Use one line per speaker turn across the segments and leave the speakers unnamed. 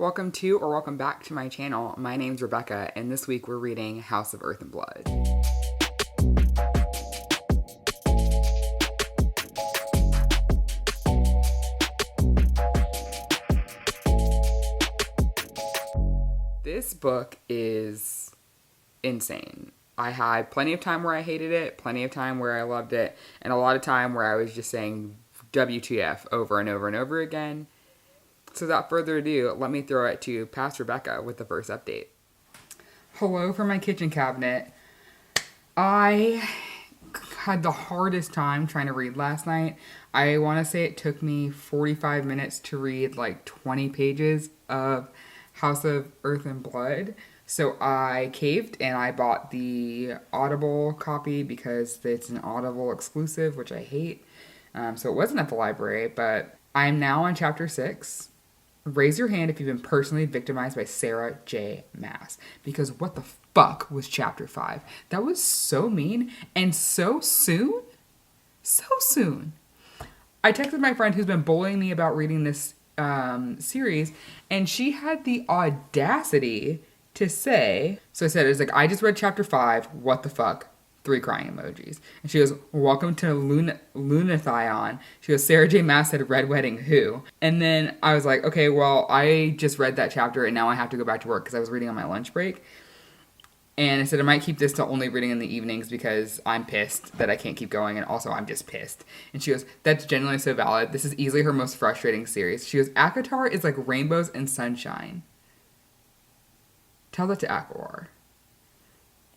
Welcome to or welcome back to my channel. My name's Rebecca, and this week we're reading House of Earth and Blood. This book is insane. I had plenty of time where I hated it, plenty of time where I loved it, and a lot of time where I was just saying WTF over and over and over again. So without further ado, let me throw it to past Rebecca with the first update. Hello from my kitchen cabinet. I had the hardest time trying to read last night. I want to say it took me 45 minutes to read like 20 pages of House of Earth and Blood. So I caved and I bought the Audible copy because it's an Audible exclusive, which I hate. So it wasn't at the library, but I'm now on chapter 6. Raise your hand if you've been personally victimized by Sarah J. Maas. Because what the fuck was chapter 5? That was so mean and so soon. So soon. I texted my friend who's been bullying me about reading this series, and she had the audacity to say, so I said, it was like, I just read chapter 5, what the fuck? 3 crying emojis. And she goes, welcome to Lunathion. She goes, Sarah J. Maas said Red Wedding, who? And then I was like, okay, well, I just read that chapter and now I have to go back to work because I was reading on my lunch break. And I said I might keep this to only reading in the evenings because I'm pissed that I can't keep going, and also I'm just pissed. And she goes, that's genuinely so valid. This is easily her most frustrating series. She goes, ACOTAR is like rainbows and sunshine. Tell that to Aquawar.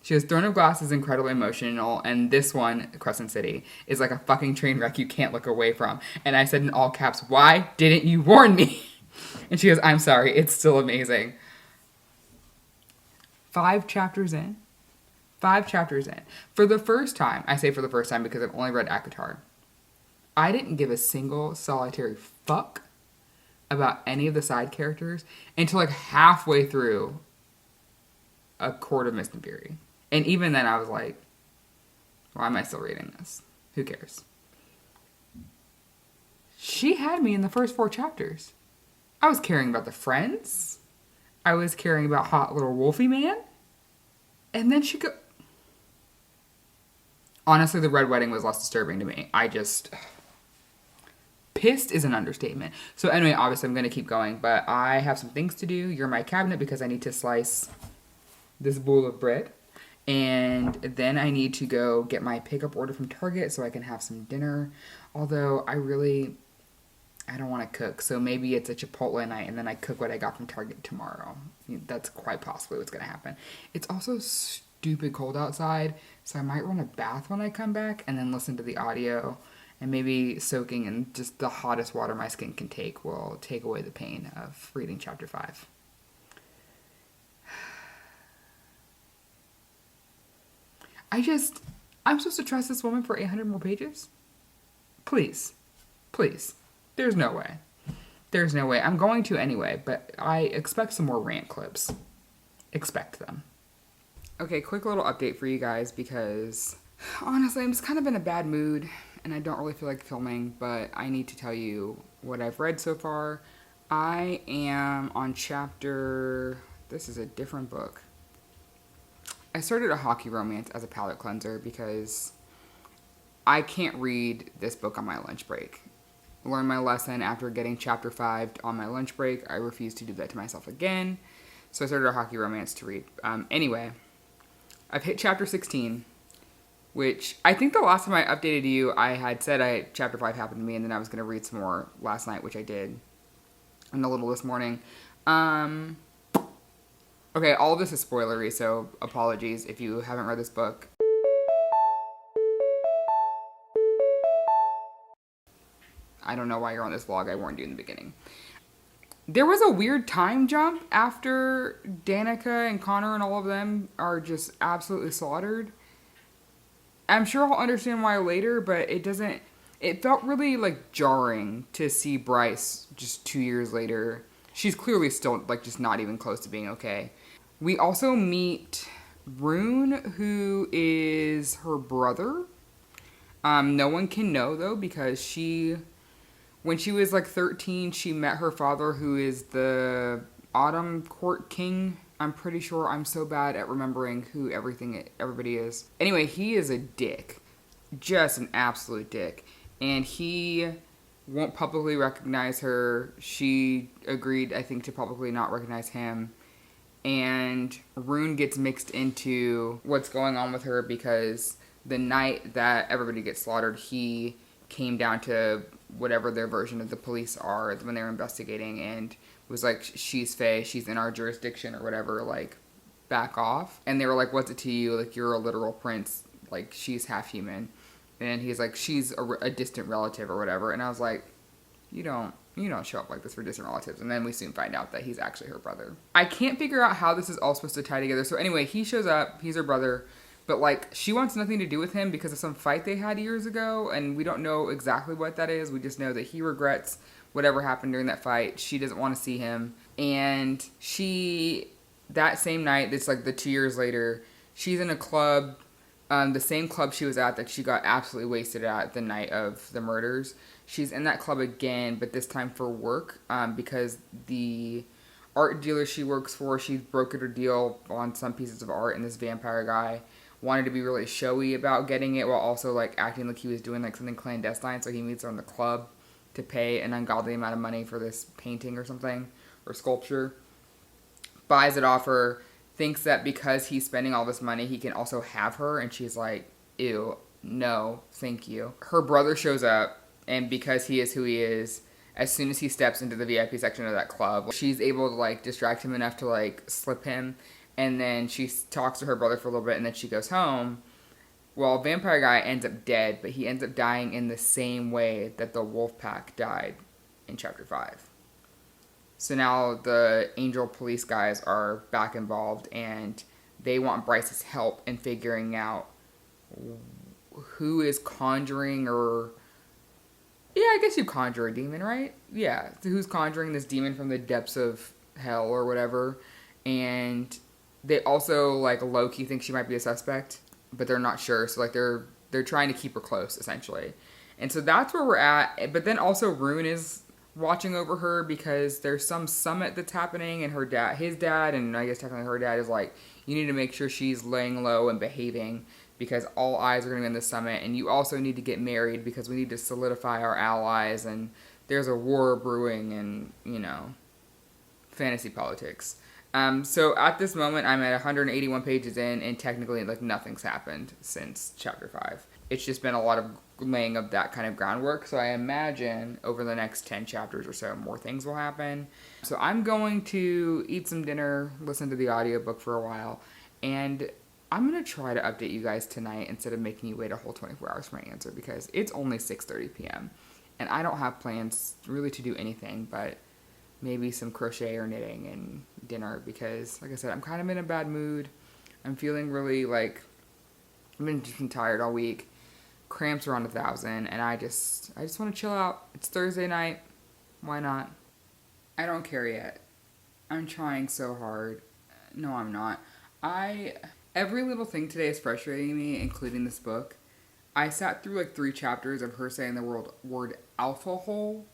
She goes, Throne of Glass is incredibly emotional, and this one, Crescent City, is like a fucking train wreck you can't look away from. And I said in all caps, why didn't you warn me? And she goes, I'm sorry, it's still amazing. 5 chapters in. 5 chapters in. For the first time, I say for the first time because I've only read ACOTAR, I didn't give a single solitary fuck about any of the side characters until like halfway through A Court of Mist and Fury. And even then I was like, why am I still reading this? Who cares? She had me in the first 4 chapters. I was caring about the friends. I was caring about hot little Wolfie man. And then she go... Honestly, the Red Wedding was less disturbing to me. Pissed is an understatement. So anyway, obviously I'm going to keep going. But I have some things to do. You're my cabinet because I need to slice this bowl of bread. And then I need to go get my pickup order from Target so I can have some dinner. Although I don't want to cook. So maybe it's a Chipotle night and then I cook what I got from Target tomorrow. That's quite possibly what's going to happen. It's also stupid cold outside. So I might run a bath when I come back and then listen to the audio. And maybe soaking in just the hottest water my skin can take will take away the pain of reading chapter 5. I'm supposed to trust this woman for 800 more pages? Please. Please. There's no way. There's no way. I'm going to anyway, but I expect some more rant clips. Expect them. Okay, quick little update for you guys because honestly, I'm just kind of in a bad mood and I don't really feel like filming, but I need to tell you what I've read so far. I am on chapter... This is a different book. I started A Hockey Romance as a palate cleanser because I can't read this book on my lunch break. I learned my lesson after getting chapter 5 on my lunch break. I refuse to do that to myself again. So I started A Hockey Romance to read. Anyway, I've hit chapter 16, which I think the last time I updated you, I had said chapter 5 happened to me and then I was going to read some more last night, which I did, and a little this morning. Okay, all of this is spoilery, so apologies if you haven't read this book. I don't know why you're on this vlog. I warned you in the beginning. There was a weird time jump after Danica and Connor and all of them are just absolutely slaughtered. I'm sure I'll understand why later, but it felt really like jarring to see Bryce just 2 years later. She's clearly still like just not even close to being okay. We also meet Rune, who is her brother. No one can know, though, because when she was like 13, she met her father, who is the Autumn Court King. I'm pretty sure. I'm so bad at remembering who everybody is. Anyway, he is a dick. Just an absolute dick. And he won't publicly recognize her. She agreed, I think, to publicly not recognize him. And Rune gets mixed into what's going on with her because the night that everybody gets slaughtered, he came down to whatever their version of the police are when they were investigating and was like, she's Fae, she's in our jurisdiction or whatever, like, back off. And they were like, what's it to you? Like, you're a literal prince. Like, she's half human. And he's like, she's a distant relative or whatever. And I was like, you don't show up like this for distant relatives. And then we soon find out that he's actually her brother. I can't figure out how this is all supposed to tie together. So anyway, he shows up, he's her brother, but like, she wants nothing to do with him because of some fight they had years ago, and we don't know exactly what that is. We just know that he regrets whatever happened during that fight. She doesn't want to see him. And that same night, it's like the 2 years later, she's in a club, the same club she was at that she got absolutely wasted at the night of the murders. She's in that club again, but this time for work, because the art dealer she works for, she brokered her deal on some pieces of art, and this vampire guy wanted to be really showy about getting it while also like acting like he was doing like something clandestine. So he meets her in the club to pay an ungodly amount of money for this painting or something, or sculpture. Buys it off her, thinks that because he's spending all this money, he can also have her, and she's like, ew, no, thank you. Her brother shows up, and because he is who he is, as soon as he steps into the VIP section of that club, she's able to like distract him enough to like slip him, and then she talks to her brother for a little bit, and then she goes home. Well, vampire guy ends up dead, but he ends up dying in the same way that the wolf pack died in chapter 5. So now the Angel police guys are back involved, and they want Bryce's help in figuring out who is conjuring, or yeah, I guess you conjure a demon, right? Yeah, so who's conjuring this demon from the depths of hell or whatever. And they also like low-key think she might be a suspect, but they're not sure. So like they're trying to keep her close essentially. And so that's where we're at. But then also Rune is watching over her because there's some summit that's happening, and his dad, and I guess technically her dad is like, you need to make sure she's laying low and behaving because all eyes are going to be on the summit, and you also need to get married because we need to solidify our allies, and there's a war brewing, and fantasy politics. So at this moment, I'm at 181 pages in, and technically like nothing's happened since chapter 5. It's just been a lot of laying of that kind of groundwork. So I imagine over the next 10 chapters or so, more things will happen. So I'm going to eat some dinner, listen to the audiobook for a while, and I'm going to try to update you guys tonight instead of making you wait a whole 24 hours for my answer, because it's only 6:30 p.m. and I don't have plans really to do anything but maybe some crochet or knitting and dinner, because like I said, I'm kind of in a bad mood. I'm feeling really like I've been just tired all week. Cramps are on 1,000, and I just want to chill out. It's Thursday night. Why not? I don't care yet. I'm trying so hard. No, I'm not. Every little thing today is frustrating me, including this book. I sat through like 3 chapters of her saying the word alpha hole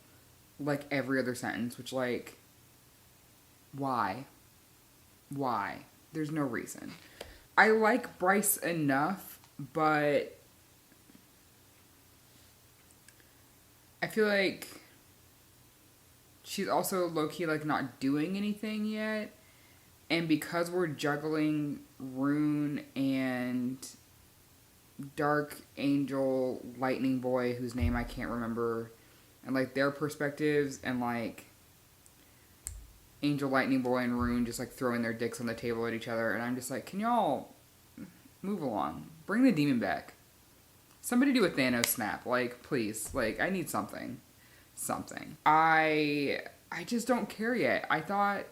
like every other sentence, which like, why? Why? There's no reason. I like Bryce enough, but I feel like she's also low-key like not doing anything yet. And because we're juggling Rune and Dark Angel Lightning Boy, whose name I can't remember, and like their perspectives, and like Angel Lightning Boy and Rune just like throwing their dicks on the table at each other, and I'm just like, can y'all move along? Bring the demon back. Somebody do a Thanos snap, like, please. Like, I need something. I just don't care yet. I thought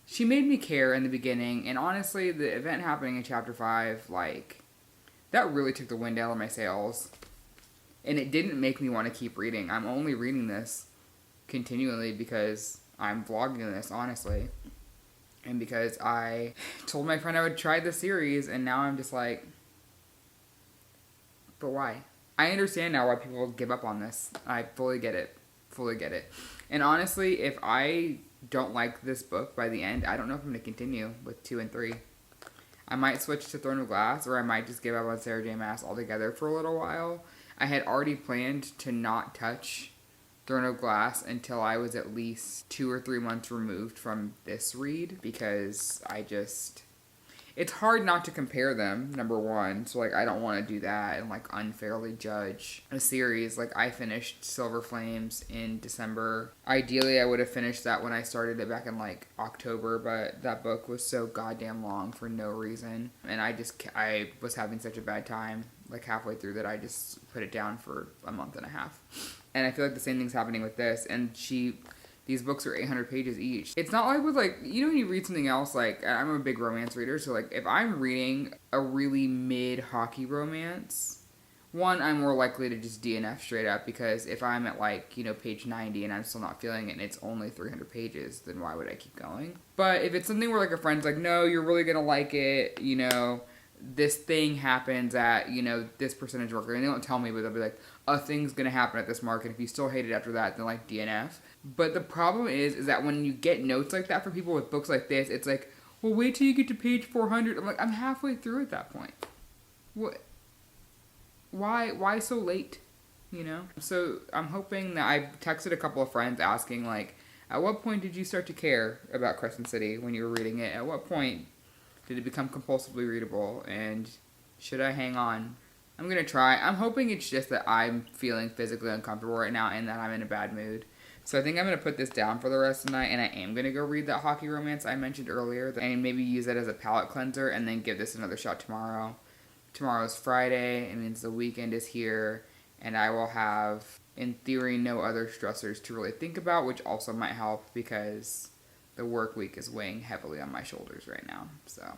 she made me care in the beginning, and honestly, the event happening in chapter 5, like, that really took the wind out of my sails. And it didn't make me want to keep reading. I'm only reading this continually because I'm vlogging this, honestly. And because I told my friend I would try the series, and now I'm just like, but why? I understand now why people give up on this. I fully get it. And honestly, if I don't like this book by the end, I don't know if I'm going to continue with 2 and 3. I might switch to Throne of Glass, or I might just give up on Sarah J. Maas altogether for a little while. I had already planned to not touch Throne of Glass until I was at least 2 or 3 months removed from this read, because it's hard not to compare them, number one. So, like, I don't want to do that and, like, unfairly judge a series. Like, I finished Silver Flames in December. Ideally, I would have finished that when I started it back in, like, October, but that book was so goddamn long for no reason. And I was having such a bad time, like, halfway through, that I just put it down for a month and a half. And I feel like the same thing's happening with this. And these books are 800 pages each. It's not like with, like, you know, when you read something else, like, I'm a big romance reader, so, like, if I'm reading a really mid-hockey romance, one, I'm more likely to just DNF straight up, because if I'm at, like, you know, page 90 and I'm still not feeling it and it's only 300 pages, then why would I keep going? But if it's something where, like, a friend's like, no, you're really gonna like it, you know, this thing happens at, you know, this percentage marker, and they don't tell me, but they'll be like, a thing's gonna happen at this mark, and if you still hate it after that, then, like, DNF. But the problem is that when you get notes like that for people with books like this, it's like, well, wait till you get to page 400. I'm like, I'm halfway through at that point. What? Why so late? You know? So I'm hoping that I've texted a couple of friends asking, like, at what point did you start to care about Crescent City when you were reading it? At what point did it become compulsively readable? And should I hang on? I'm going to try. I'm hoping it's just that I'm feeling physically uncomfortable right now and that I'm in a bad mood. So I think I'm going to put this down for the rest of the night, and I am going to go read that hockey romance I mentioned earlier, and maybe use that as a palate cleanser, and then give this another shot tomorrow. Tomorrow's Friday, it means the weekend is here, and I will have, in theory, no other stressors to really think about, which also might help, because the work week is weighing heavily on my shoulders right now. So,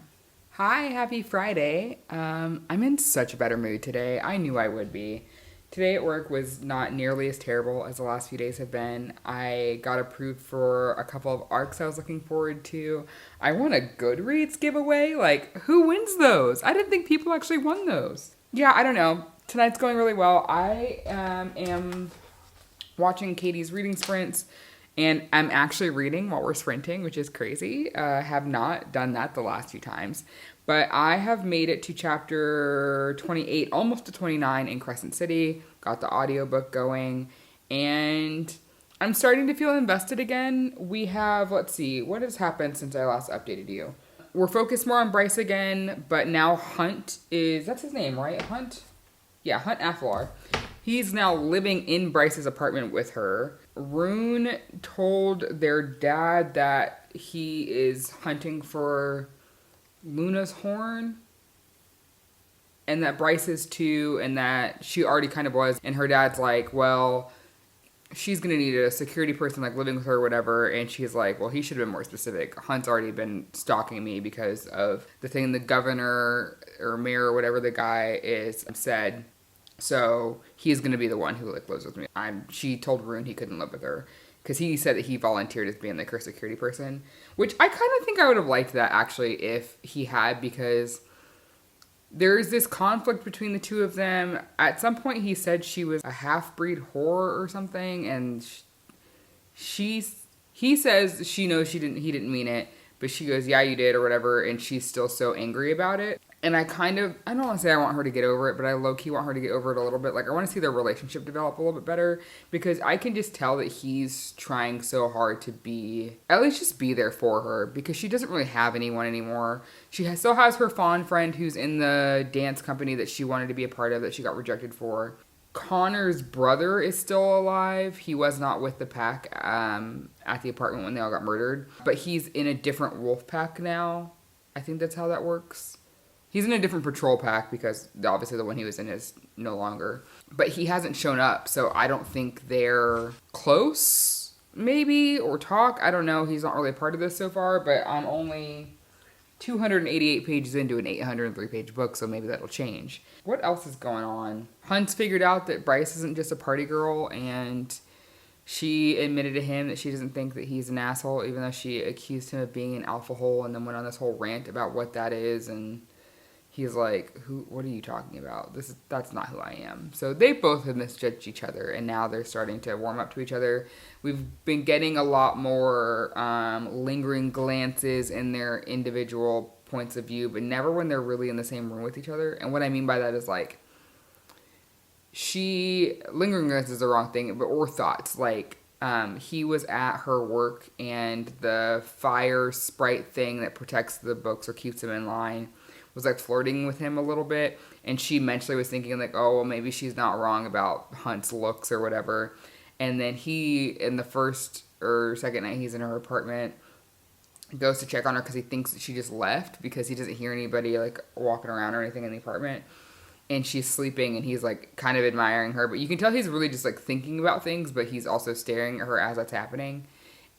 hi, happy Friday. I'm in such a better mood today. I knew I would be. Today at work was not nearly as terrible as the last few days have been. I got approved for a couple of ARCs I was looking forward to. I won a Goodreads giveaway. Like, who wins those? I didn't think people actually won those. Yeah, I don't know. Tonight's going really well. I am watching Katie's reading sprints, and I'm actually reading while we're sprinting, which is crazy. Have not done that the last few times. But I have made it to chapter 28, almost to 29 in Crescent City. Got the audiobook going. And I'm starting to feel invested again. We have, let's see, what has happened since I last updated you? We're focused more on Bryce again, but now Hunt is, that's his name, right? Hunt? Yeah, Hunt Athalar. He's now living in Bryce's apartment with her. Rune told their dad that he is hunting for Luna's horn, and that Bryce is too, and that she already kind of was, and her dad's like, well, she's gonna need a security person, like, living with her or whatever, and she's like, well, he should have been more specific. Hunt's already been stalking me because of the thing the governor or mayor or whatever the guy is said, so he's gonna be the one who, like, lives with me. She told Rune he couldn't live with her, because he said that he volunteered as being, like, her security person. Which I kind of think I would have liked that, actually, if he had, because there's this conflict between the two of them. At some point, he said she was a half-breed whore or something, and he says she knows he didn't mean it, but she goes, yeah, you did, or whatever, and she's still so angry about it. And I don't want to say I want her to get over it, but I low-key want her to get over it a little bit. Like, I want to see their relationship develop a little bit better, because I can just tell that he's trying so hard to at least just be there for her, because she doesn't really have anyone anymore. She still has her fawn friend who's in the dance company that she wanted to be a part of that she got rejected for. Connor's brother is still alive. He was not with the pack at the apartment when they all got murdered, but he's in a different wolf pack now. I think that's how that works. He's in a different patrol pack because obviously the one he was in is no longer. But he hasn't shown up, so I don't think they're close, maybe, or talk. I don't know. He's not really a part of this so far, but I'm only 288 pages into an 803-page book, so maybe that'll change. What else is going on? Hunt's figured out that Bryce isn't just a party girl, and she admitted to him that she doesn't think that he's an asshole, even though she accused him of being an alpha hole, and then went on this whole rant about what that is, and he's like, "Who? What are you talking about? That's not who I am." So they both have misjudged each other, and now they're starting to warm up to each other. We've been getting a lot more lingering glances in their individual points of view, but never when they're really in the same room with each other. And what I mean by that is like, lingering glances is the wrong thing, but or thoughts like. He was at her work, and the fire sprite thing that protects the books or keeps them in line was like flirting with him a little bit, and she mentally was thinking like, oh, well, maybe she's not wrong about Hunt's looks or whatever. And then he, in the first or second night he's in her apartment, goes to check on her because he thinks that she just left because he doesn't hear anybody like walking around or anything in the apartment. And she's sleeping, and he's like kind of admiring her, but you can tell he's really just like thinking about things, but he's also staring at her as that's happening.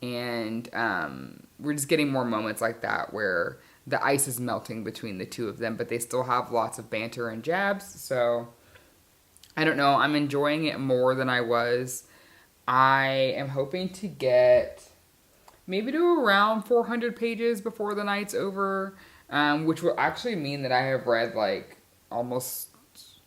And we're just getting more moments like that where the ice is melting between the two of them, but they still have lots of banter and jabs. So I don't know, I'm enjoying it more than I was. I am hoping to get maybe to around 400 pages before the night's over, which will actually mean that I have read like almost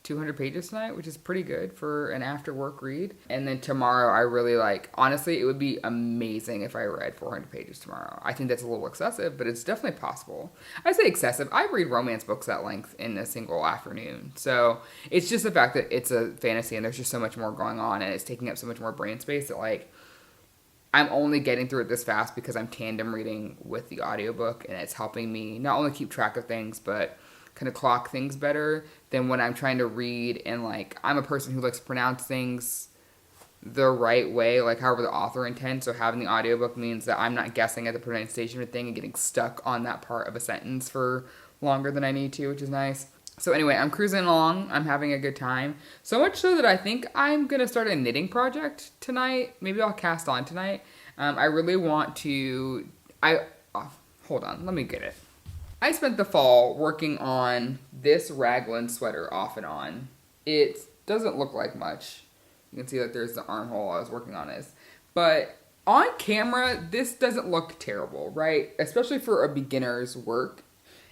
200 pages tonight, which is pretty good for an after work read. And then tomorrow I really honestly, it would be amazing if I read 400 pages tomorrow. I think that's a little excessive, but it's definitely possible. I say excessive. I read romance books that length in a single afternoon. So it's just the fact that it's a fantasy and there's just so much more going on and it's taking up so much more brain space that I'm only getting through it this fast because I'm tandem reading with the audiobook, and it's helping me not only keep track of things, but kind of clock things better than when I'm trying to read and I'm a person who likes to pronounce things the right way, however the author intends. So having the audiobook means that I'm not guessing at the pronunciation of a thing and getting stuck on that part of a sentence for longer than I need to, which is nice. So anyway, I'm cruising along. I'm having a good time. So much so that I think I'm going to start a knitting project tonight. Maybe I'll cast on tonight. I really want to... hold on. Let me get it. I spent the fall working on this raglan sweater off and on. It doesn't look like much. You can see that there's the armhole I was working on is. But on camera, this doesn't look terrible, right? Especially for a beginner's work.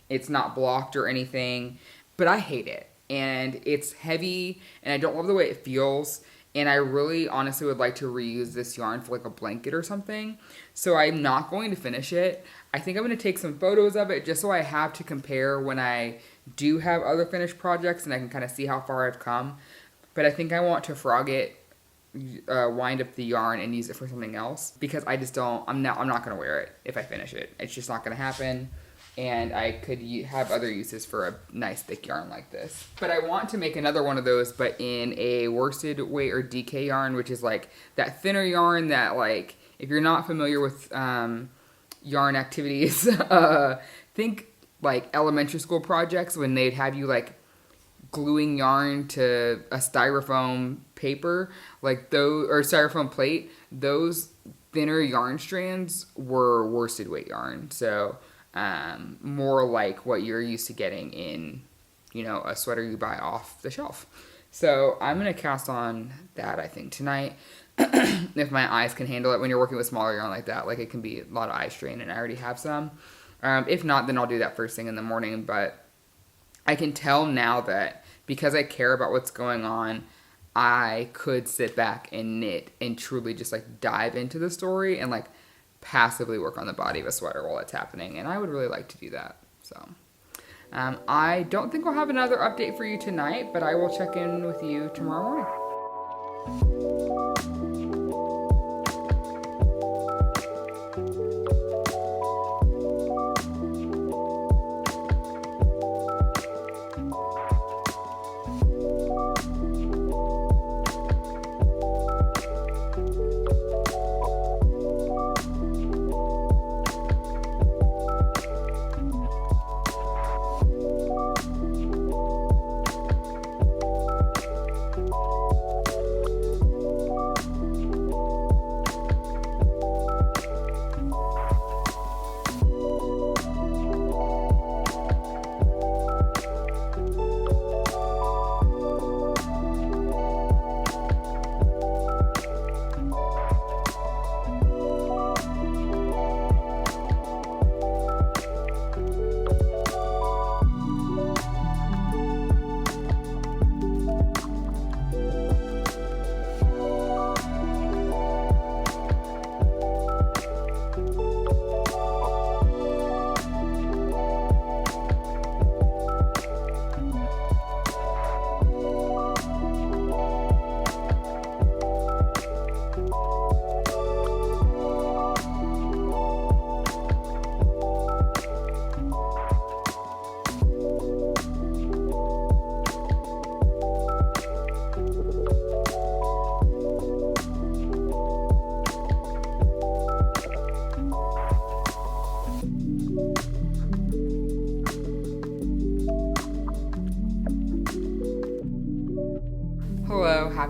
It's not blocked or anything, but I hate it. And it's heavy, and I don't love the way it feels. And I really honestly would like to reuse this yarn for a blanket or something. So I'm not going to finish it. I think I'm going to take some photos of it just so I have to compare when I do have other finished projects and I can kind of see how far I've come. But I think I want to frog it, wind up the yarn and use it for something else because I just don't, I'm not going to wear it if I finish it. It's just not going to happen. And I could have other uses for a nice thick yarn like this. But I want to make another one of those, but in a worsted weight or DK yarn, which is that thinner yarn that if you're not familiar with yarn activities, think elementary school projects when they'd have you gluing yarn to a styrofoam paper, those, or styrofoam plate. Those thinner yarn strands were worsted weight yarn. So more like what you're used to getting in, a sweater you buy off the shelf. So I'm going to cast on that, I think, tonight. If my eyes can handle it. When you're working with smaller yarn like that, it can be a lot of eye strain, and I already have some. If not, then I'll do that first thing in the morning. But I can tell now that because I care about what's going on, I could sit back and knit and truly just dive into the story and passively work on the body of a sweater while it's happening, and I would really like to do that. So I don't think I'll have another update for you tonight, but I will check in with you tomorrow morning.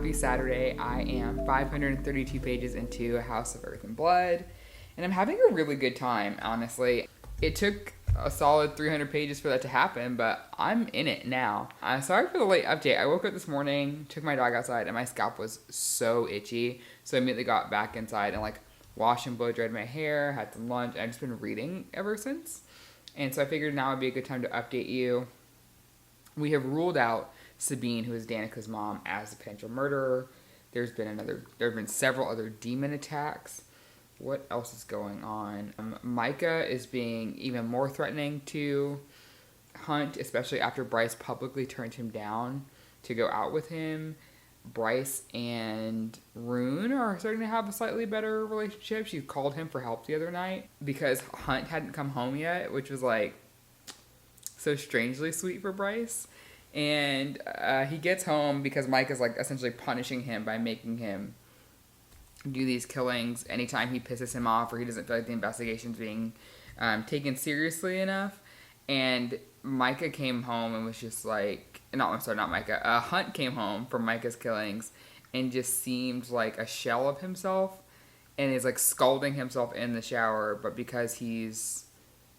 happy Saturday. I am 532 pages into House of Earth and Blood, and I'm having a really good time, honestly. It took a solid 300 pages for that to happen, but I'm in it now. Sorry for the late update. I woke up this morning, took my dog outside, and my scalp was so itchy, so I immediately got back inside and washed and blow dried my hair, had some lunch, and I've just been reading ever since. And so I figured now would be a good time to update you. We have ruled out Sabine, who is Danica's mom, as the potential murderer. There have been several other demon attacks. What else is going on? Micah is being even more threatening to Hunt, especially after Bryce publicly turned him down to go out with him. Bryce and Rune are starting to have a slightly better relationship. She called him for help the other night because Hunt hadn't come home yet, which was so strangely sweet for Bryce. And he gets home because Mike is essentially punishing him by making him do these killings anytime he pisses him off or he doesn't feel like the investigation's being taken seriously enough. And Micah came home and was just not Micah. Hunt came home from Micah's killings and just seemed like a shell of himself and is scalding himself in the shower. But because he's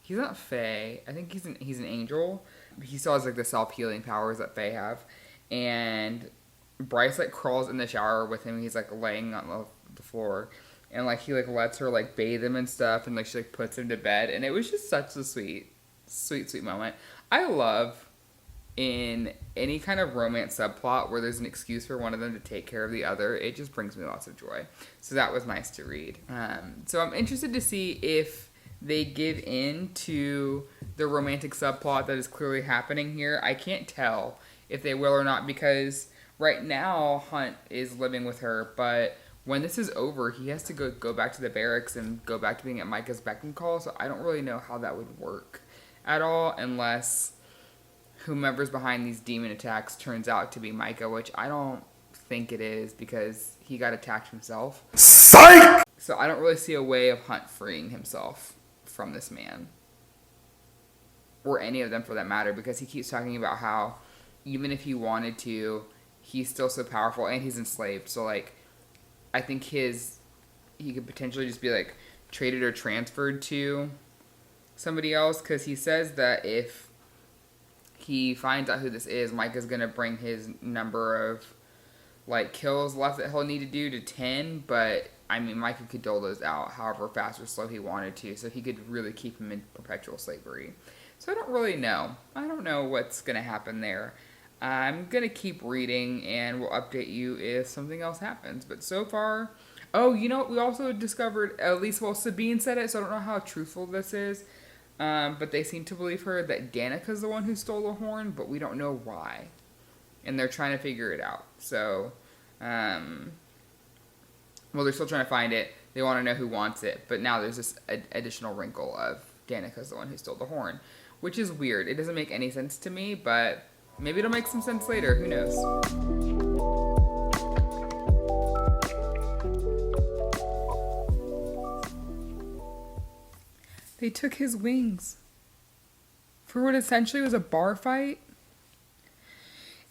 not Fae, I think he's an angel. He still has the self-healing powers that Fae have. And Bryce crawls in the shower with him. He's laying on the floor, and he lets her bathe him and stuff, and she puts him to bed, and it was just such a sweet moment. I love in any kind of romance subplot where there's an excuse for one of them to take care of the other. It just brings me lots of joy. So that was nice to read. So I'm interested to see if they give in to the romantic subplot that is clearly happening here. I can't tell if they will or not, because right now Hunt is living with her, but when this is over, he has to go back to the barracks and go back to being at Micah's beck and call, so I don't really know how that would work at all, unless whomever's behind these demon attacks turns out to be Micah, which I don't think it is, because he got attacked himself. Psych! So I don't really see a way of Hunt freeing himself from this man. Or any of them, for that matter, because he keeps talking about how even if he wanted to, he's still so powerful, and he's enslaved, so I think he could potentially just be traded or transferred to somebody else, because he says that if he finds out who this is, Micah's gonna bring his number of kills left that he'll need to do to 10, but I mean Micah could dole those out however fast or slow he wanted to, so he could really keep him in perpetual slavery. So I don't really know. I don't know what's gonna happen there. I'm going to keep reading, and we'll update you if something else happens. But so far... Oh, we also discovered, at least, Sabine said it, so I don't know how truthful this is. But they seem to believe her that Danica's the one who stole the horn, but we don't know why. And they're trying to figure it out. So, they're still trying to find it. They want to know who wants it. But now there's this additional wrinkle of Danica's the one who stole the horn, which is weird. It doesn't make any sense to me, but... maybe it'll make some sense later. Who knows? They took his wings for what essentially was a bar fight.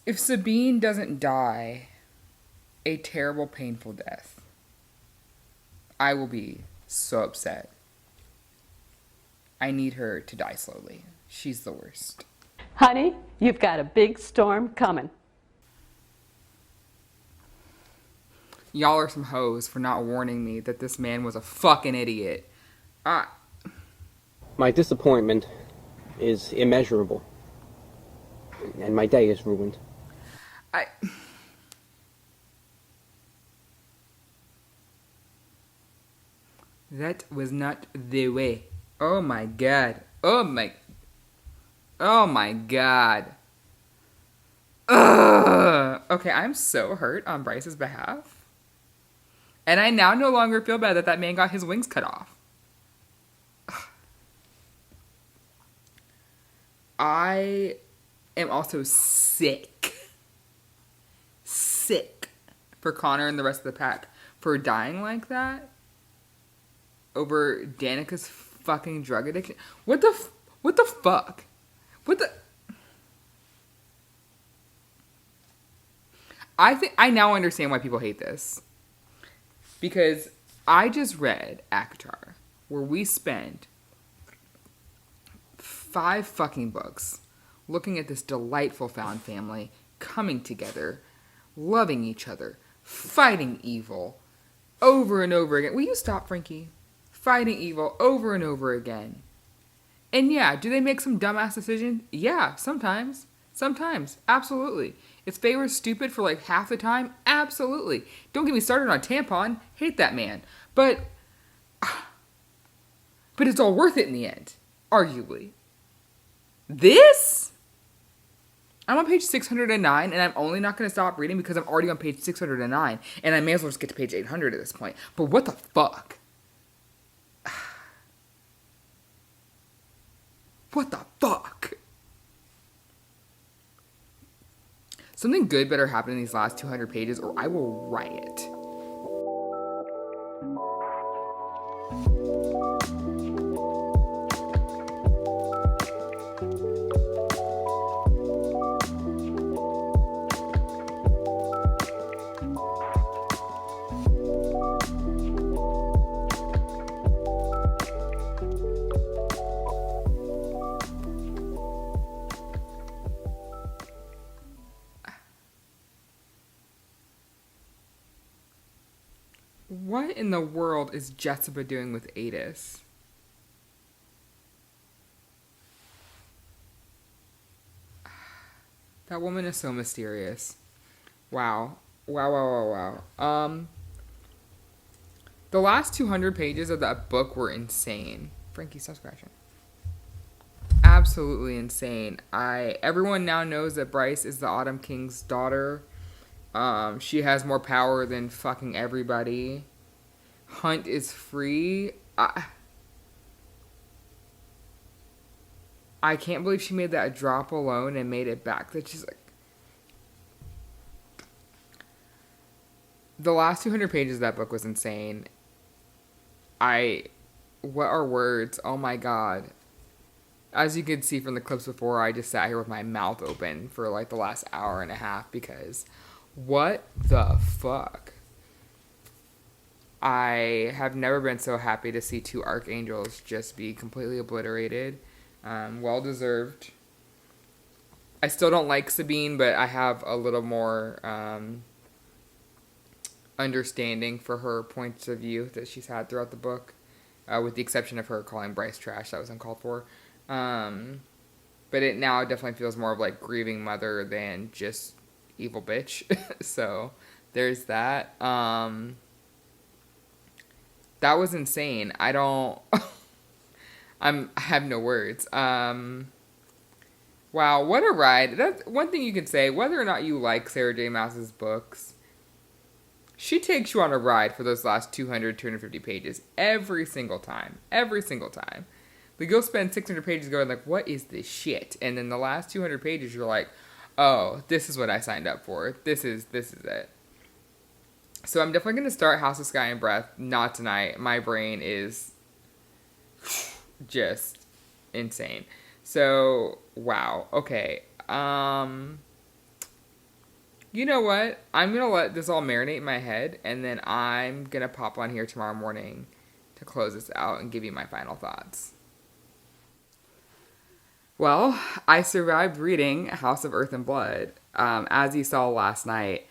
If Sabine doesn't die a terrible, painful death, I will be so upset. I need her to die slowly. She's the worst.
Honey, you've got a big storm coming.
Y'all are some hoes for not warning me that this man was a fucking idiot.
My disappointment is immeasurable. And my day is ruined.
That was not the way. Oh my god. Oh my god. Ugh. Okay, I'm so hurt on Bryce's behalf. And I now no longer feel bad that man got his wings cut off. Ugh. I am also sick for Connor and the rest of the pack for dying like that over Danica's fucking drug addiction. What the fuck? What the... I think I now understand why people hate this. Because I just read ACOTAR, where we spend 5 fucking books looking at this delightful found family coming together, loving each other, fighting evil over and over again. Will you stop, Frankie? Fighting evil over and over again. And yeah, do they make some dumbass decisions? Yeah, sometimes. Sometimes. Absolutely. Is Feyre stupid for like half the time? Absolutely. Don't get me started on Tampon. Hate that man. But it's all worth it in the end. Arguably. This? I'm on page 609 and I'm only not going to stop reading because I'm already on page 609 and I may as well just get to page 800 at this point. But what the fuck? What the fuck? Something good better happen in these last 200 pages or I will riot. What in the world is Jessica doing with Adis? That woman is so mysterious. Wow. Wow. The last 200 pages of that book were insane. Frankie, stop scratching. Absolutely insane. Everyone now knows that Bryce is the Autumn King's daughter. She has more power than fucking everybody. Hunt is free. I can't believe she made that drop alone and made it back. That she's like... The last 200 pages of that book was insane. What are words? Oh my god. As you could see from the clips before, I just sat here with my mouth open for like the last hour and a half because... What the fuck? I have never been so happy to see 2 archangels just be completely obliterated. Well deserved. I still don't like Sabine, but I have a little more understanding for her points of view that she's had throughout the book, with the exception of her calling Bryce trash. That was uncalled for. But it now definitely feels more of like grieving mother than just evil bitch. So there's that. That was insane. I have no words. Wow, what a ride. That's one thing you can say, whether or not you like Sarah J. Maas's books, she takes you on a ride for those last 250 pages every single time. Every single time. Like, you'll spend 600 pages going like, what is this shit? And then the last 200 pages, you're like, oh, this is what I signed up for. This is it. So I'm definitely going to start House of Sky and Breath. Not tonight. My brain is just insane. So, wow. Okay. You know what? I'm going to let this all marinate in my head. And then I'm going to pop on here tomorrow morning to close this out and give you my final thoughts. Well, I survived reading House of Earth and Blood. As you saw last night,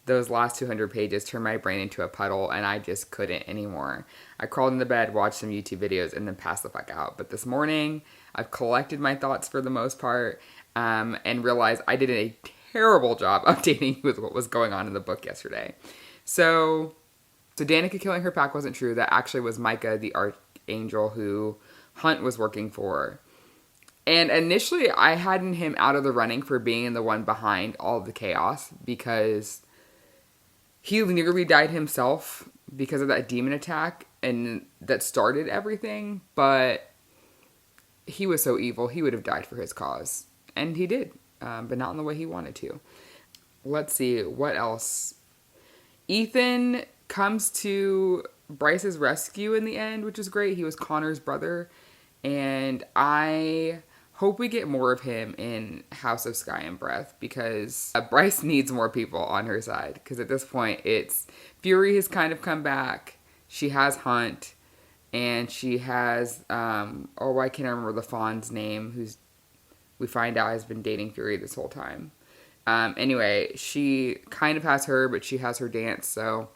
those last 200 pages turned my brain into a puddle, and I just couldn't anymore. I crawled into bed, watched some YouTube videos, and then passed the fuck out. But this morning, I've collected my thoughts for the most part, and realized I did a terrible job updating you with what was going on in the book yesterday. So Danica killing her pack wasn't true. That actually was Micah, the archangel who Hunt was working for. And initially, I had him out of the running for being the one behind all of the chaos, because he nearly died himself because of that demon attack, and that started everything. But he was so evil, he would have died for his cause. And he did, but not in the way he wanted to. Let's see, what else? Ethan comes to Bryce's rescue in the end, which is great. He was Connor's brother. And I hope we get more of him in House of Sky and Breath, because Bryce needs more people on her side. Because at this point, it's Fury has kind of come back. She has Hunt, and she has I can't remember the Fawn's name, who's we find out has been dating Fury this whole time. Anyway, she kind of has her, but she has her dance, so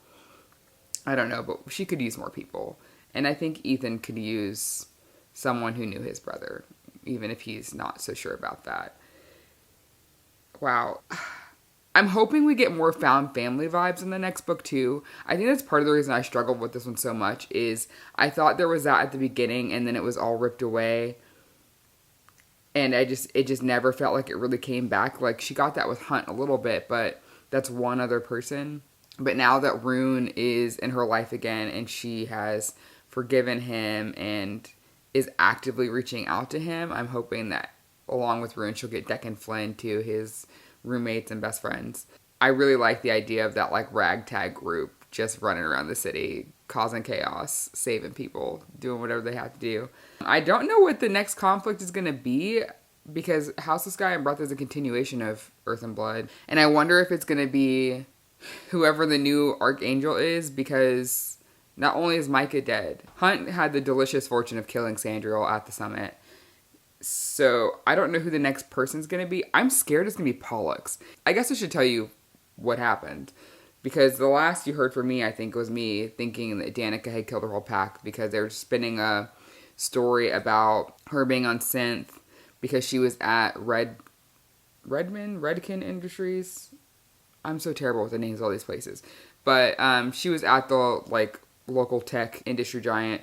I don't know, but she could use more people. And I think Ethan could use someone who knew his brother, even if he's not so sure about that. Wow. I'm hoping we get more found family vibes in the next book too. I think that's part of the reason I struggled with this one so much, is I thought there was that at the beginning and then it was all ripped away. And it just never felt like it really came back. Like, she got that with Hunt a little bit, but that's one other person. But now that Rune is in her life again and she has forgiven him and is actively reaching out to him, I'm hoping that along with Rune, she'll get Declan Flynn too, his roommates and best friends. I really like the idea of that, like, ragtag group just running around the city, causing chaos, saving people, doing whatever they have to do. I don't know what the next conflict is going to be, because House of Sky and Breath is a continuation of Earth and Blood. And I wonder if it's going to be whoever the new Archangel is, because not only is Micah dead, Hunt had the delicious fortune of killing Sandriel at the summit. So I don't know who the next person's going to be. I'm scared it's going to be Pollux. I guess I should tell you what happened, because the last you heard from me, I think, was me thinking that Danica had killed her whole pack, because they were spinning a story about her being on Synth because she was at Redkin Industries. I'm so terrible with the names of all these places. But she was at the, like, local tech industry giant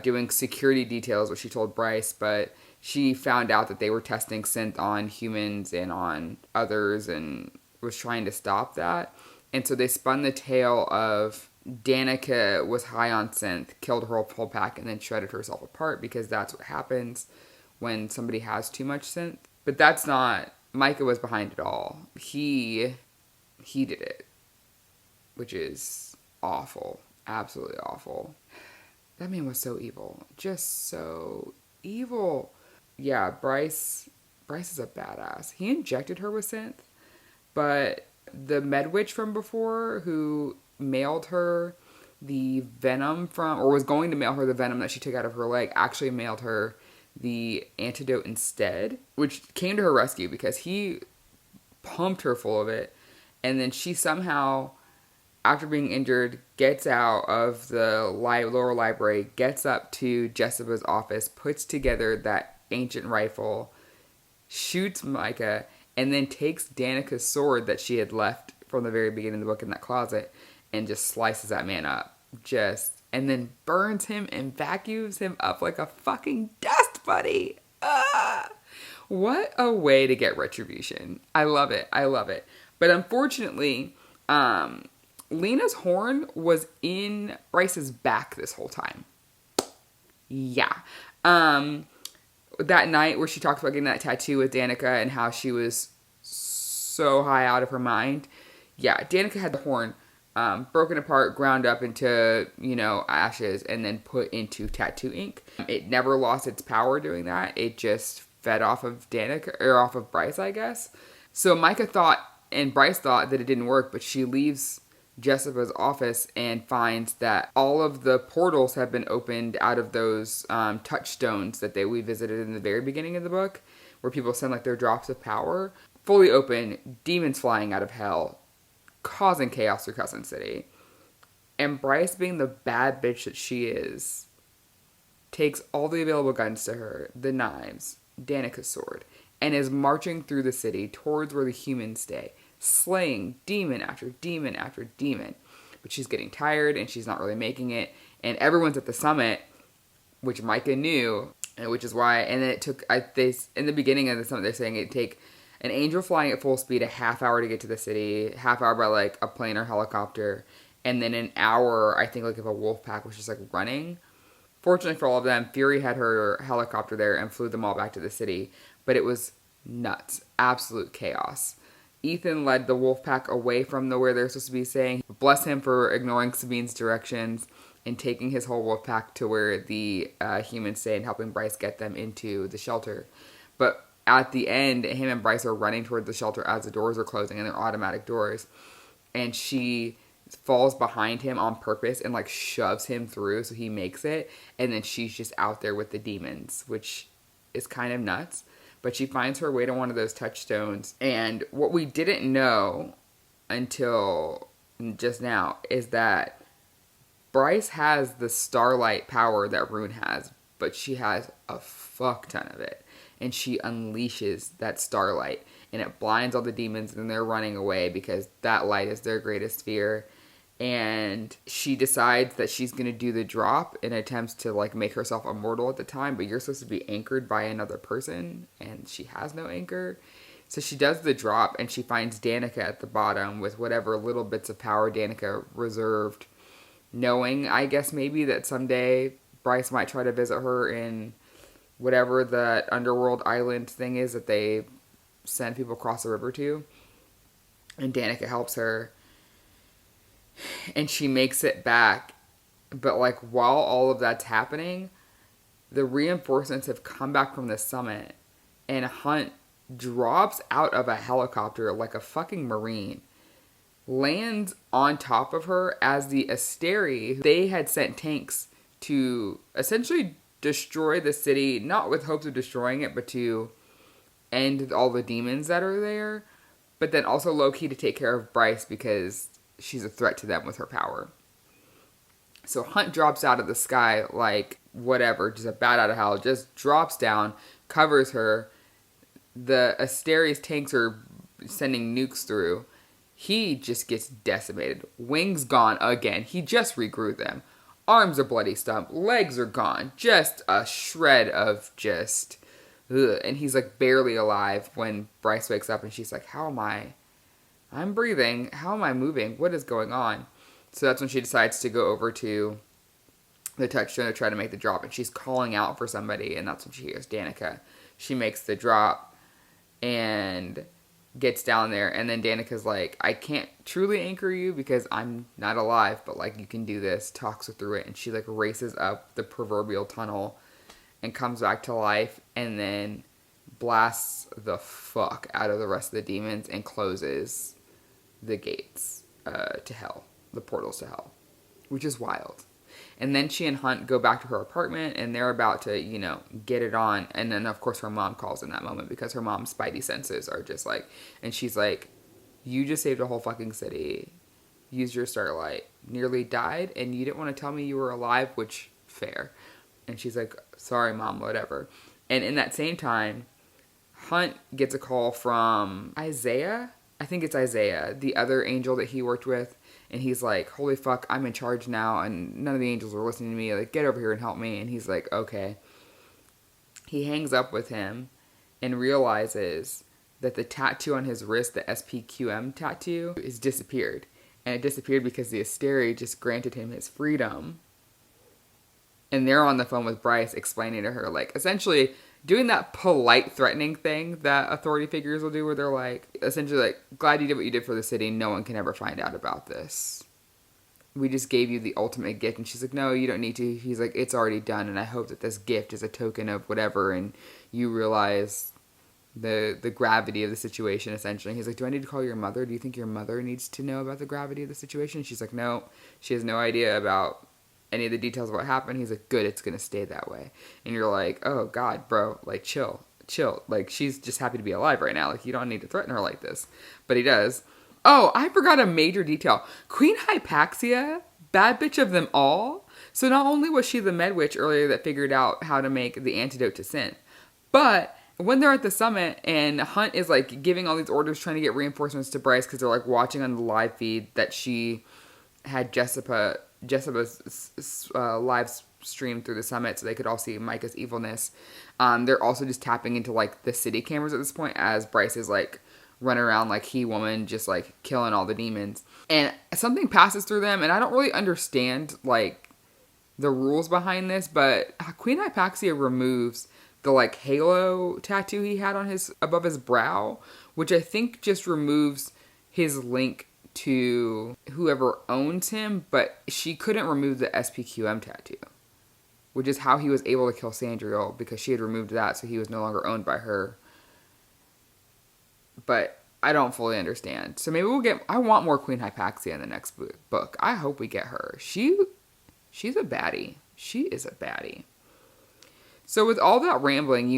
doing security details, what she told Bryce, but she found out that they were testing Synth on humans and on others and was trying to stop that. And so they spun the tale of Danica was high on Synth, killed her whole pack, and then shredded herself apart, because that's what happens when somebody has too much Synth. But that's not... Micah was behind it all. He did it, which is awful. Absolutely awful. That man was so evil. Just so evil. Yeah, Bryce is a badass. He injected her with Synth, but the Medwitch from before, who mailed her the venom from, or was going to mail her the venom that she took out of her leg, actually mailed her the antidote instead, which came to her rescue because he pumped her full of it. And then she somehow, after being injured, gets out of the lower library, gets up to Jessica's office, puts together that ancient rifle, shoots Micah, and then takes Danica's sword that she had left from the very beginning of the book in that closet and just slices that man up. And then burns him and vacuums him up like a fucking dust bunny. What a way to get retribution. I love it. But unfortunately, Lena's horn was in Bryce's back this whole time. Yeah. That night where she talked about getting that tattoo with Danica and how she was so high out of her mind. Yeah, Danica had the horn broken apart, ground up into, ashes, and then put into tattoo ink. It never lost its power doing that. It just fed off of Danica, or off of Bryce, I guess. So Micah thought, and Bryce thought, that it didn't work, but she leaves Jessica's office and finds that all of the portals have been opened out of those touchstones that we visited in the very beginning of the book, where people send like their drops of power. Fully open, demons flying out of hell, causing chaos through Cousin City. And Bryce, being the bad bitch that she is, takes all the available guns to her, the knives, Danica's sword, and is marching through the city towards where the humans stay, slaying demon after demon after demon. But she's getting tired and she's not really making it. And everyone's at the summit, which Micah knew, and which is why. And then it took, in the beginning of the summit, they're saying it'd take an angel flying at full speed, a half hour to get to the city, half hour by like a plane or helicopter, and then an hour, I think, like if a wolf pack was just like running. Fortunately for all of them, Fury had her helicopter there and flew them all back to the city. But it was nuts. Absolute chaos. Ethan led the wolf pack away from where they're supposed to be staying. Bless him for ignoring Sabine's directions. and taking his whole wolf pack to where the humans stay and helping Bryce get them into the shelter. But at the end, him and Bryce are running toward the shelter as the doors are closing, and they're automatic doors. And she falls behind him on purpose and like shoves him through so he makes it. And then she's just out there with the demons, which is kind of nuts. But she finds her way to one of those touchstones. And what we didn't know until just now is that Bryce has the starlight power that Rune has, but she has a fuck ton of it. And she unleashes that starlight, and it blinds all the demons, and they're running away because that light is their greatest fear. And she decides that she's going to do the drop and attempts to like make herself immortal at the time, but you're supposed to be anchored by another person, and she has no anchor. So she does the drop, and she finds Danica at the bottom with whatever little bits of power Danica reserved, knowing, I guess, maybe that someday Bryce might try to visit her in whatever that underworld island thing is that they send people across the river to. And Danica helps her. And she makes it back. But like while all of that's happening, the reinforcements have come back from the summit. And Hunt drops out of a helicopter like a fucking Marine. Lands on top of her as the Asteri. They had sent tanks to essentially destroy the city, not with hopes of destroying it, but to end all the demons that are there, but then also low-key to take care of Bryce because she's a threat to them with her power. So Hunt drops out of the sky like whatever, just a bat out of hell, just drops down, covers her. The Asteri's tanks are sending nukes through. He just gets decimated. Wings gone again. He just regrew them. Arms are bloody stump. Legs are gone. Just a shred of just... Ugh. And he's like barely alive when Bryce wakes up and she's like, how am I? I'm breathing. How am I moving? What is going on? So that's when she decides to go over to the touchstone to try to make the drop. And she's calling out for somebody. And that's when she hears Danica. She makes the drop and gets down there, and then Danica's like, I can't truly anchor you because I'm not alive, but like you can do this, talks her through it, and she like races up the proverbial tunnel and comes back to life, and then blasts the fuck out of the rest of the demons and closes the gates to hell, the portals to hell, which is wild. And then she and Hunt go back to her apartment, and they're about to, you know, get it on. And then, of course, her mom calls in that moment because her mom's spidey senses are just like... And she's like, you just saved a whole fucking city. Used your starlight. Nearly died, and you didn't want to tell me you were alive, which, fair. And she's like, sorry, Mom, whatever. And in that same time, Hunt gets a call from Isaiah. I think it's Isaiah, the other angel that he worked with. And he's like, holy fuck, I'm in charge now, and none of the angels are listening to me. Like, get over here and help me. And he's like, okay. He hangs up with him and realizes that the tattoo on his wrist, the SPQM tattoo, is disappeared. And it disappeared because the Asteri just granted him his freedom. And they're on the phone with Bryce explaining to her, like, essentially doing that polite threatening thing that authority figures will do where they're like, essentially like, glad you did what you did for the city. No one can ever find out about this. We just gave you the ultimate gift. And she's like, no, you don't need to. He's like, it's already done. And I hope that this gift is a token of whatever. And you realize the gravity of the situation, essentially. And he's like, do I need to call your mother? Do you think your mother needs to know about the gravity of the situation? And she's like, no, she has no idea about any of the details of what happened. He's like, good, it's gonna stay that way. And you're like, oh god, bro, like chill. Like, she's just happy to be alive right now. Like, you don't need to threaten her like this. But he does. Oh, I forgot a major detail. Queen Hypaxia, bad bitch of them all. So not only was she the med witch earlier that figured out how to make the antidote to sin, but when they're at the summit and Hunt is like giving all these orders, trying to get reinforcements to Bryce because they're like watching on the live feed that she had Jessica's live stream through the summit so they could all see Micah's evilness. They're also just tapping into like the city cameras at this point as Bryce is like running around like He-Woman, just like killing all the demons. And something passes through them, and I don't really understand like the rules behind this, but Queen Hypaxia removes the like halo tattoo he had on above his brow, which I think just removes his link to whoever owns him, but she couldn't remove the SPQM tattoo, which is how he was able to kill Sandriel, because she had removed that, so he was no longer owned by her. But I don't fully understand. So maybe we'll get... I want more Queen Hypaxia in the next book. I hope we get her. She's a baddie. She is a baddie. So with all that rambling,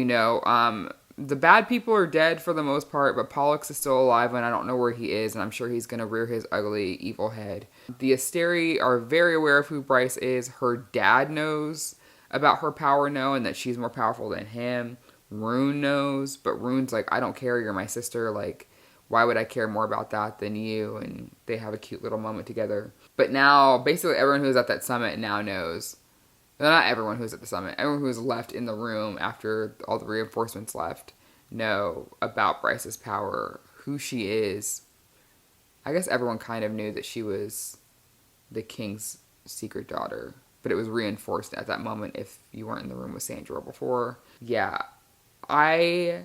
the bad people are dead for the most part, but Pollux is still alive, and I don't know where he is, and I'm sure he's going to rear his ugly, evil head. The Asteri are very aware of who Bryce is. Her dad knows about her power now, and that she's more powerful than him. Rune knows, but Rune's like, I don't care, you're my sister, like, why would I care more about that than you? And they have a cute little moment together. But now, basically everyone who's at that summit now knows. Well, not everyone who's at the summit. Everyone who was left in the room after all the reinforcements left know about Bryce's power, who she is. I guess everyone kind of knew that she was the king's secret daughter. But it was reinforced at that moment if you weren't in the room with Sandriel before. Yeah. I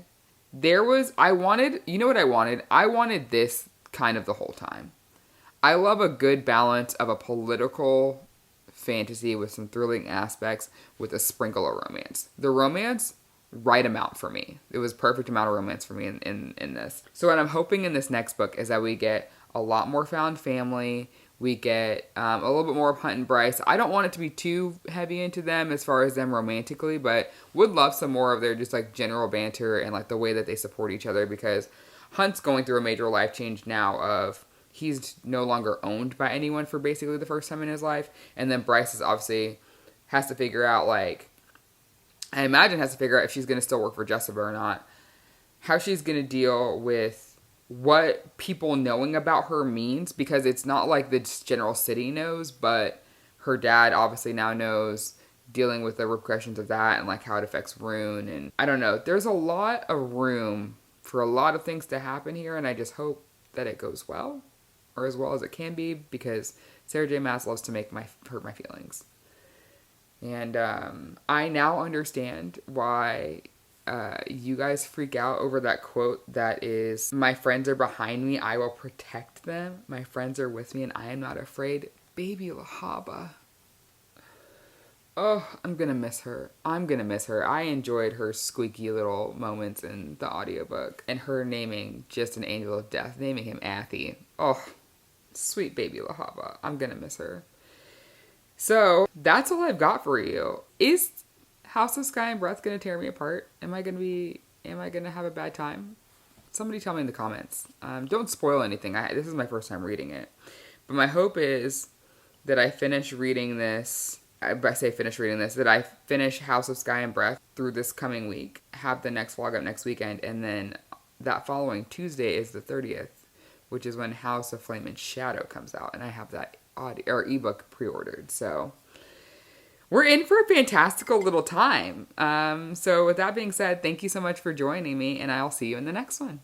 wanted, you know what I wanted? I wanted this kind of the whole time. I love a good balance of a political fantasy with some thrilling aspects with a sprinkle of romance. The romance, right amount for me. It was perfect amount of romance for me in this. So what I'm hoping in this next book is that we get a lot more found family. We get a little bit more of Hunt and Bryce. I don't want it to be too heavy into them as far as them romantically, but would love some more of their just like general banter and like the way that they support each other, because Hunt's going through a major life change now of he's no longer owned by anyone for basically the first time in his life. And then Bryce is obviously has to figure out, like, I imagine has to figure out if she's going to still work for Jessica or not, how she's going to deal with what people knowing about her means, because it's not like the general city knows, but her dad obviously now knows, dealing with the repercussions of that and like how it affects Rune. And I don't know, there's a lot of room for a lot of things to happen here, and I just hope that it goes well, or as well as it can be, because Sarah J. Maas loves to hurt my feelings. And I now understand why you guys freak out over that quote that is, my friends are behind me, I will protect them. My friends are with me and I am not afraid. Baby Lahaba. Oh, I'm gonna miss her. I enjoyed her squeaky little moments in the audiobook. And her naming just an angel of death, naming him Athi. Oh, sweet baby Lahaba. I'm gonna miss her. So, that's all I've got for you. Is House of Sky and Breath gonna tear me apart? Am I gonna have a bad time? Somebody tell me in the comments. Don't spoil anything. This is my first time reading it. But my hope is that I finish reading this. I say finish reading this. That I finish House of Sky and Breath through this coming week. Have the next vlog up next weekend. And then that following Tuesday is the 30th. Which is when House of Flame and Shadow comes out. And I have that ebook pre-ordered. So we're in for a fantastical little time. So with that being said, thank you so much for joining me. And I'll see you in the next one.